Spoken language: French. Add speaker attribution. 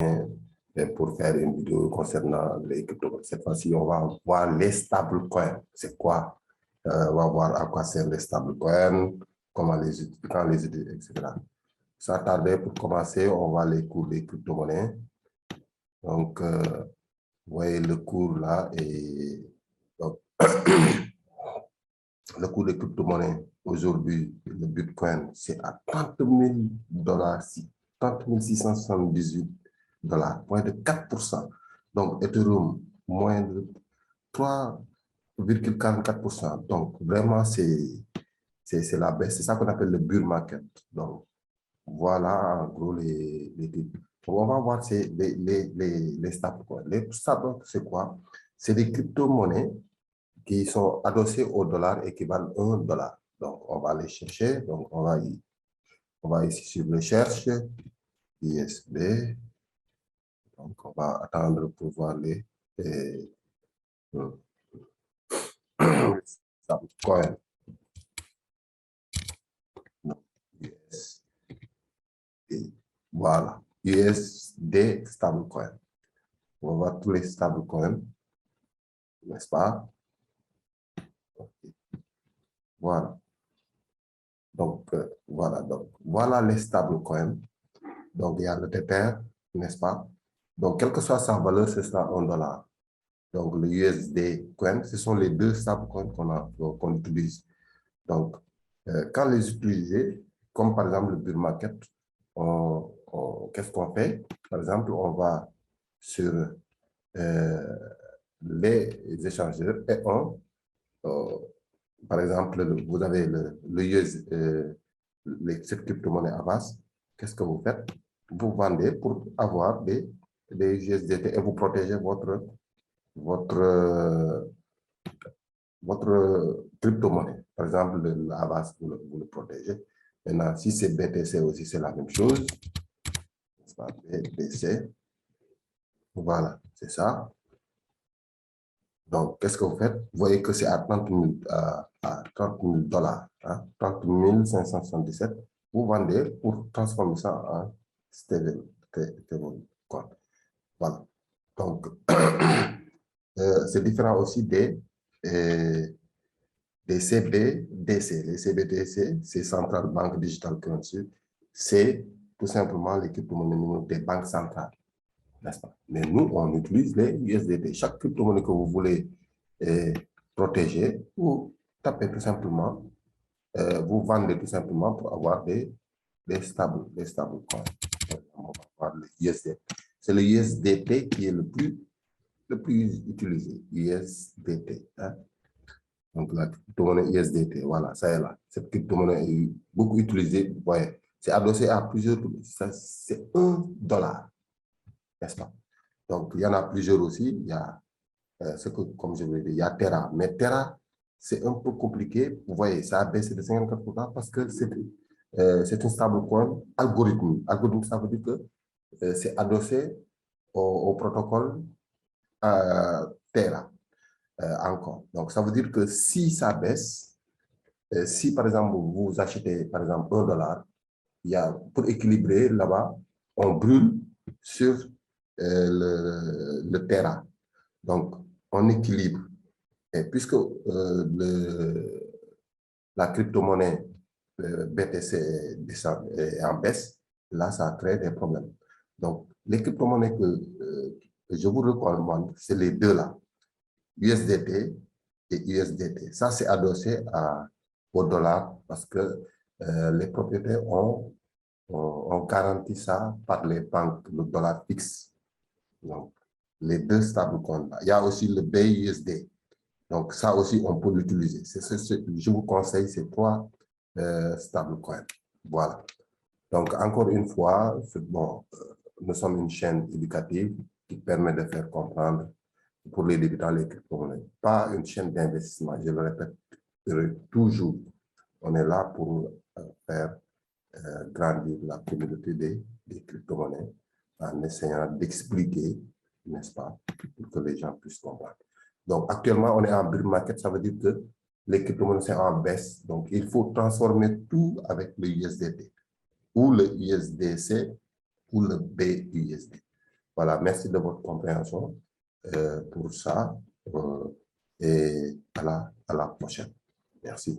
Speaker 1: Et pour faire une vidéo concernant les crypto. Cette fois-ci, on va voir les stablecoins. C'est quoi? On va voir à quoi servent les stablecoins, comment les utiliser, quand les utiliser, etc. Sans tarder, pour commencer, on va les cours des crypto-monnaies. Donc, vous voyez le cours là et donc, le cours des crypto-monnaies aujourd'hui, le Bitcoin, c'est à $30 000, 30 678 $, moins de 4%. Donc, Ethereum, moins de 3,44%. Donc, vraiment, c'est la baisse. C'est ça qu'on appelle le bull market. Donc, voilà, en gros, les titres. On va voir les stablecoins. Les stablecoins, c'est quoi? C'est des crypto-monnaies qui sont adossés au dollar et qui valent $1. Donc, on va les chercher. Donc, on va ici sur recherche, ISB. Donc, on va attendre pour voir les stablecoins. Voilà, USD stablecoin. On va voir tous les stablecoins, n'est-ce pas? Okay. Voilà. Donc, voilà les stablecoins. Donc, il y a le Tether, n'est-ce pas? Donc, quelle que soit sa valeur, ce sera $1. Donc, le USD coin, ce sont les deux stablecoins qu'on utilise. Donc, quand les utiliser, comme par exemple le bull market, qu'est-ce qu'on fait? Par exemple, on va sur les échangeurs et par exemple, vous avez le US, cette crypto-monnaie à base. Qu'est-ce que vous faites? Vous vendez pour avoir des USDT et vous protégez votre crypto-monnaie. Par exemple, la base, vous le protégez. Maintenant, si c'est BTC aussi, c'est la même chose. BTC. Voilà, c'est ça. Donc, qu'est-ce que vous faites? Vous voyez que c'est à 30 000 $, hein, 30 577. Vous vendez pour transformer ça en stablecoin. Voilà. Donc, c'est différent aussi des CBDC. Les CBDC, c'est Central Bank Digital Currency. C'est tout simplement les crypto-monnaies des banques centrales. N'est-ce pas? Mais nous, on utilise les USDT. Chaque crypto-monnaie que vous voulez protéger, vous tapez tout simplement, vous vendez tout simplement pour avoir des stablecoins. On va voir le USDT. C'est le USDT qui est le plus utilisé. USDT. Hein? Donc, la crypto-monnaie USDT, voilà, ça est là. Cette crypto-monnaie est beaucoup utilisée. Ouais, c'est adossé à plusieurs, c'est $1, n'est-ce pas? Donc, il y en a plusieurs aussi. Il y a, comme je vous l'ai dit, il y a Terra. Mais Terra, c'est un peu compliqué. Vous voyez, ça a baissé de 54% parce que c'est un stablecoin algorithmique. Algorithmique, ça veut dire que c'est adossé au protocole Terra encore. Donc, ça veut dire que si ça baisse, si par exemple vous achetez par exemple $1, il y a, pour équilibrer là-bas, on brûle sur le Terra. Donc, on équilibre. Et puisque la crypto-monnaie BTC est en baisse, là, ça crée des problèmes. Donc, les crypto-monnaies que je vous recommande, c'est les deux là, USDT et USDT. Ça, c'est adossé au dollar parce que les propriétaires ont garanti ça par les banques, le dollar fixe. Donc, les deux stablecoins. Il y a aussi le BUSD. Donc, ça aussi, on peut l'utiliser. Je vous conseille ces trois stablecoins. Voilà. Donc, encore une fois, bon, nous sommes une chaîne éducative qui permet de faire comprendre pour les débutants les crypto-monnaies. Pas une chaîne d'investissement, je le répète toujours. On est là pour faire grandir la communauté des crypto-monnaies en essayant d'expliquer, n'est-ce pas, pour que les gens puissent comprendre. Donc, actuellement, on est en bull market, ça veut dire que les crypto-monnaies sont en baisse. Donc, il faut transformer tout avec le USDT ou le USDC ou le BUSD. Voilà, merci de votre compréhension pour ça et à la prochaine. Merci.